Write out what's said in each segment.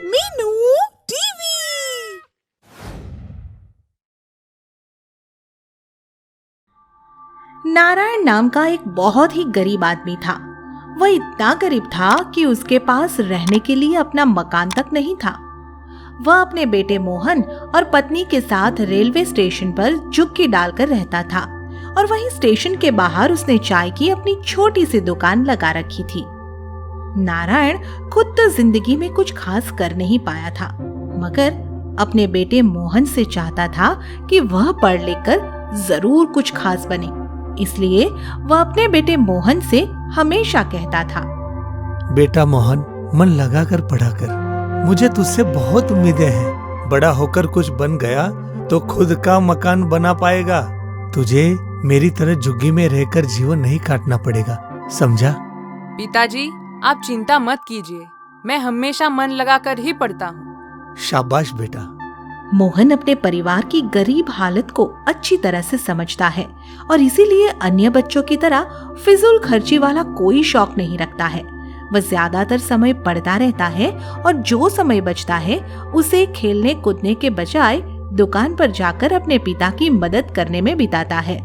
Meenu TV. Narayan नाम का एक बहुत ही गरीब आदमी था। वह इतना गरीब था कि उसके पास रहने के लिए अपना मकान तक नहीं था। वह अपने बेटे मोहन और पत्नी के साथ रेलवे स्टेशन पर झुग्गी डालकर रहता था और वहीं स्टेशन के बाहर उसने चाय की अपनी छोटी सी दुकान लगा रखी थी। नारायण खुद तो जिंदगी में कुछ खास कर नहीं पाया था, मगर अपने बेटे मोहन से चाहता था कि वह पढ़ लिख कर जरूर कुछ खास बने। इसलिए वह अपने बेटे मोहन से हमेशा कहता था, बेटा मोहन, मन लगा कर पढ़ा कर, मुझे तुझसे बहुत उम्मीदें हैं। बड़ा होकर कुछ बन गया तो खुद का मकान बना पाएगा। तुझे मेरी तरह झुग्गी में रहकर जीवन नहीं काटना पड़ेगा, समझा? पिताजी, आप चिंता मत कीजिए, मैं हमेशा मन लगाकर ही पढ़ता हूँ। शाबाश बेटा। मोहन अपने परिवार की गरीब हालत को अच्छी तरह से समझता है और इसीलिए अन्य बच्चों की तरह फिजूल खर्ची वाला कोई शौक नहीं रखता है। वह ज्यादातर समय पढ़ता रहता है और जो समय बचता है उसे खेलने कूदने के बजाय दुकान पर जाकर अपने पिता की मदद करने में बिताता है।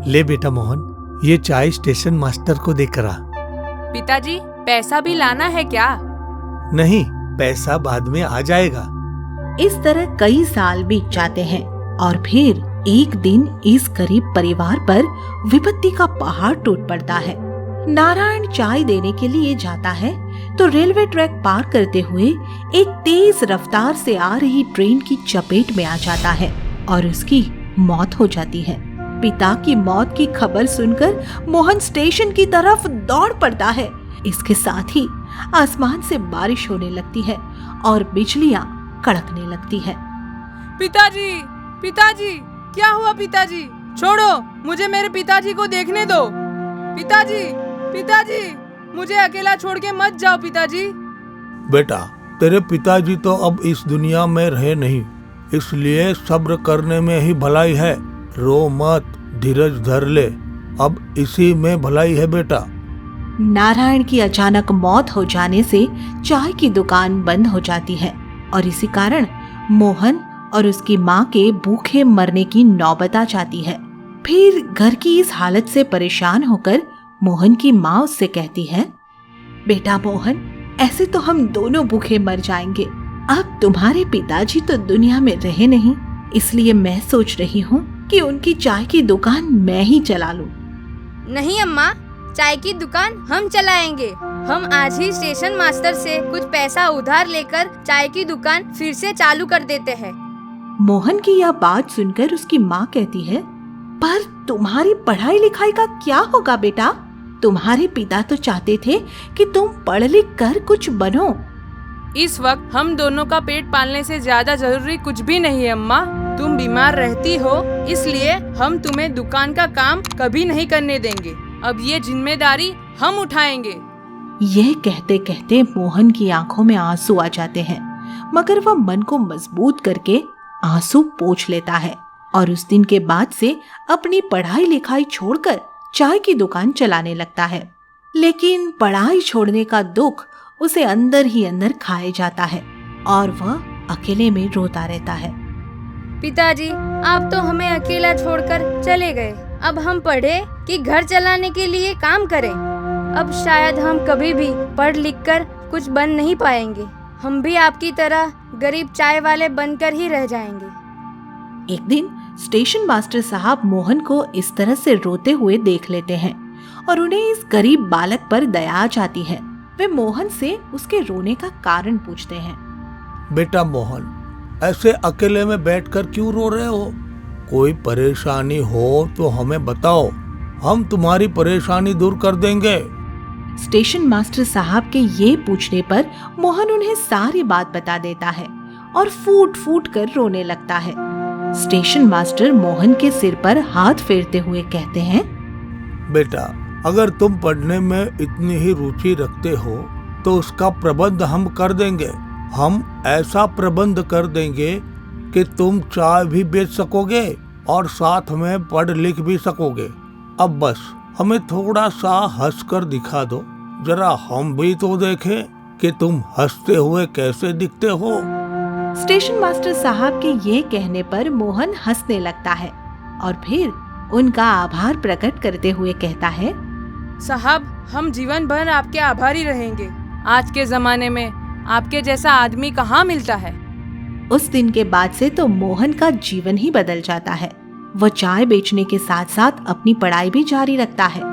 ले बेटा मोहन, ये चाय स्टेशन मास्टर को देकर आ। पिताजी, पैसा भी लाना है क्या? नहीं, पैसा बाद में आ जाएगा। इस तरह कई साल बीत जाते हैं और फिर एक दिन इस गरीब परिवार पर विपत्ति का पहाड़ टूट पड़ता है। नारायण चाय देने के लिए जाता है तो रेलवे ट्रैक पार करते हुए एक तेज रफ्तार से आ रही ट्रेन की चपेट में आ जाता है और उसकी मौत हो जाती है। पिता की मौत की खबर सुनकर मोहन स्टेशन की तरफ दौड़ पड़ता है। इसके साथ ही आसमान से बारिश होने लगती है और बिजलियां कड़कने लगती है। पिताजी, पिताजी, क्या हुआ पिताजी? छोड़ो, मुझे मेरे पिताजी को देखने दो। पिताजी, पिताजी, मुझे अकेला छोड़ के मत जाओ पिताजी। बेटा, तेरे पिताजी तो अब इस दुनिया में रहे नहीं, इसलिए सब्र करने में ही भलाई है। रो मत, धीरज धर ले, अब इसी में भलाई है बेटा। नारायण की अचानक मौत हो जाने से चाय की दुकान बंद हो जाती है और इसी कारण मोहन और उसकी माँ के भूखे मरने की नौबत आ जाती है। फिर घर की इस हालत से परेशान होकर मोहन की माँ उससे कहती है, बेटा मोहन, ऐसे तो हम दोनों भूखे मर जाएंगे। अब तुम्हारे पिताजी तो दुनिया में रहे नहीं, इसलिए मैं सोच रही हूँ कि उनकी चाय की दुकान मैं ही चला लूं। नहीं अम्मा, चाय की दुकान हम चलाएंगे। हम आज ही स्टेशन मास्टर से कुछ पैसा उधार लेकर चाय की दुकान फिर से चालू कर देते हैं। मोहन की यह बात सुनकर उसकी माँ कहती है, पर तुम्हारी पढ़ाई लिखाई का क्या होगा बेटा? तुम्हारे पिता तो चाहते थे कि तुम पढ़ लिख कर कुछ बनो। इस वक्त हम दोनों का पेट पालने से ज्यादा जरूरी कुछ भी नहीं है अम्मा। तुम बीमार रहती हो, इसलिए हम तुम्हें दुकान का काम कभी नहीं करने देंगे। अब ये जिम्मेदारी हम उठाएंगे। यह कहते कहते मोहन की आंखों में आंसू आ जाते हैं, मगर वह मन को मजबूत करके आंसू पोंछ लेता है और उस दिन के बाद से अपनी पढ़ाई लिखाई छोड़कर चाय की दुकान चलाने लगता है। लेकिन पढ़ाई छोड़ने का दुख उसे अंदर ही अंदर खाए जाता है और वह अकेले में रोता रहता है। पिताजी, आप तो हमें अकेला छोड़कर चले गए। अब हम पढ़े कि घर चलाने के लिए काम करें। अब शायद हम कभी भी पढ़ लिख कर कुछ बन नहीं पाएंगे। हम भी आपकी तरह गरीब चाय वाले बनकर ही रह जाएंगे। एक दिन स्टेशन मास्टर साहब मोहन को इस तरह से रोते हुए देख लेते हैं और उन्हें इस गरीब बालक पर दया आ जाती है। वे मोहन से उसके रोने का कारण पूछते हैं। बेटा मोहन, ऐसे अकेले में बैठकर क्यों रो रहे हो? कोई परेशानी हो तो हमें बताओ, हम तुम्हारी परेशानी दूर कर देंगे। स्टेशन मास्टर साहब के ये पूछने पर मोहन उन्हें सारी बात बता देता है और फूट फूट कर रोने लगता है। स्टेशन मास्टर मोहन के सिर पर हाथ फेरते हुए कहते हैं, बेटा, अगर तुम पढ़ने में इतनी ही रुचि रखते हो तो उसका प्रबंध हम कर देंगे। हम ऐसा प्रबंध कर देंगे कि तुम चाय भी बेच सकोगे और साथ में पढ़ लिख भी सकोगे। अब बस हमें थोड़ा सा हंसकर दिखा दो, जरा हम भी तो देखें कि तुम हंसते हुए कैसे दिखते हो। स्टेशन मास्टर साहब के ये कहने पर मोहन हंसने लगता है और फिर उनका आभार प्रकट करते हुए कहता है, साहब हम जीवन भर आपके आभारी रहेंगे। आज के जमाने में आपके जैसा आदमी कहाँ मिलता है। उस दिन के बाद से तो मोहन का जीवन ही बदल जाता है। वह चाय बेचने के साथ साथ अपनी पढ़ाई भी जारी रखता है।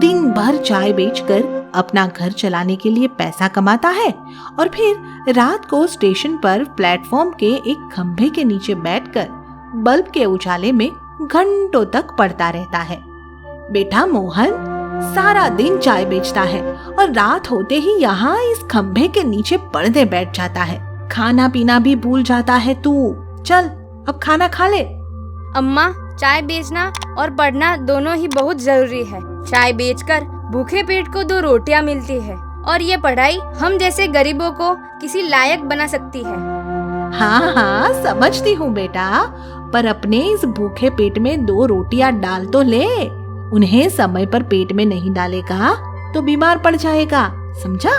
दिन भर चाय बेचकर अपना घर चलाने के लिए पैसा कमाता है और फिर रात को स्टेशन पर प्लेटफॉर्म के एक खंभे के नीचे बैठकर बल्ब के उजाले में घंटों तक पढ़ता रहता है। बेटा मोहन सारा दिन चाय बेचता है और रात होते ही यहाँ इस खंभे के नीचे पढ़ने बैठ जाता है। खाना पीना भी भूल जाता है तू। चल अब खाना खा ले। अम्मा, चाय बेचना और पढ़ना दोनों ही बहुत जरूरी है। चाय बेचकर भूखे पेट को 2 रोटियां मिलती है और ये पढ़ाई हम जैसे गरीबों को किसी लायक बना सकती है। हाँ हाँ समझती हूँ बेटा, पर अपने इस भूखे पेट में 2 रोटियां डाल तो ले। उन्हें समय पर पेट में नहीं डालेगा तो बीमार पड़ जाएगा, समझा।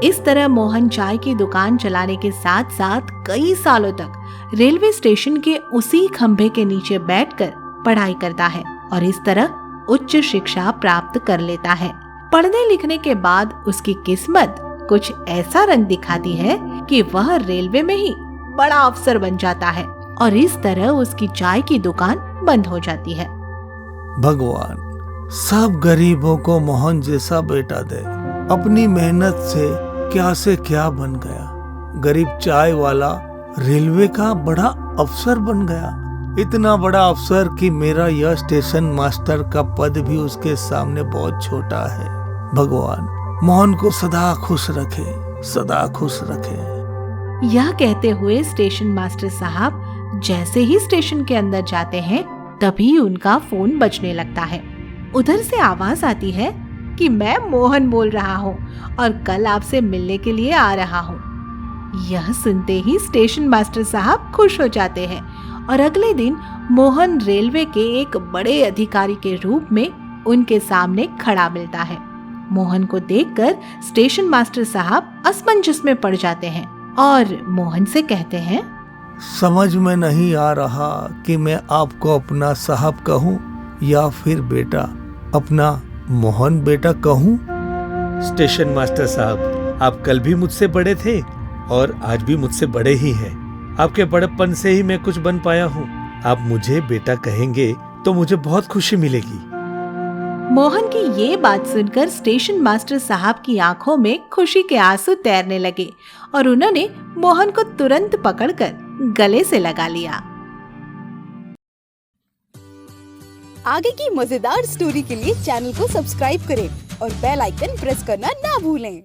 इस तरह मोहन चाय की दुकान चलाने के साथ साथ कई सालों तक रेलवे स्टेशन के उसी खंभे के नीचे बैठकर पढ़ाई करता है और इस तरह उच्च शिक्षा प्राप्त कर लेता है। पढ़ने लिखने के बाद उसकी किस्मत कुछ ऐसा रंग दिखाती है कि वह रेलवे में ही बड़ा अफसर बन जाता है और इस तरह उसकी चाय की दुकान बंद हो जाती है। भगवान सब गरीबों को मोहन जैसा बेटा दे। अपनी मेहनत से क्या बन गया। गरीब चाय वाला रेलवे का बड़ा अफसर बन गया। इतना बड़ा अफसर कि मेरा यह स्टेशन मास्टर का पद भी उसके सामने बहुत छोटा है। भगवान मोहन को सदा खुश रखे, सदा खुश रखे। यह कहते हुए स्टेशन मास्टर साहब जैसे ही स्टेशन के अंदर जाते हैं तभी उनका फोन बजने लगता है। उधर से आवाज आती है कि मैं मोहन बोल रहा हूँ और कल आपसे मिलने के लिए आ रहा हूँ। यह सुनते ही स्टेशन मास्टर साहब खुश हो जाते हैं और अगले दिन मोहन रेलवे के एक बड़े अधिकारी के रूप में उनके सामने खड़ा मिलता है। मोहन को देखकर स्टेशन मास्टर साहब असमंजस में पड़ जाते हैं और मोहन से कहते हैं, समझ में नहीं आ रहा कि मैं आपको अपना साहब कहूँ या फिर बेटा, अपना मोहन बेटा कहूँ। स्टेशन मास्टर साहब, आप कल भी मुझसे बड़े थे और आज भी मुझसे बड़े ही हैं। आपके बड़प्पन से ही मैं कुछ बन पाया हूँ। आप मुझे बेटा कहेंगे तो मुझे बहुत खुशी मिलेगी। मोहन की ये बात सुनकर स्टेशन मास्टर साहब की आंखों में खुशी के आंसू तैरने लगे और उन्होंने मोहन को तुरंत पकड़कर गले से लगा लिया। आगे की मजेदार स्टोरी के लिए चैनल को सब्सक्राइब करें और बेल आइकन प्रेस करना ना भूलें।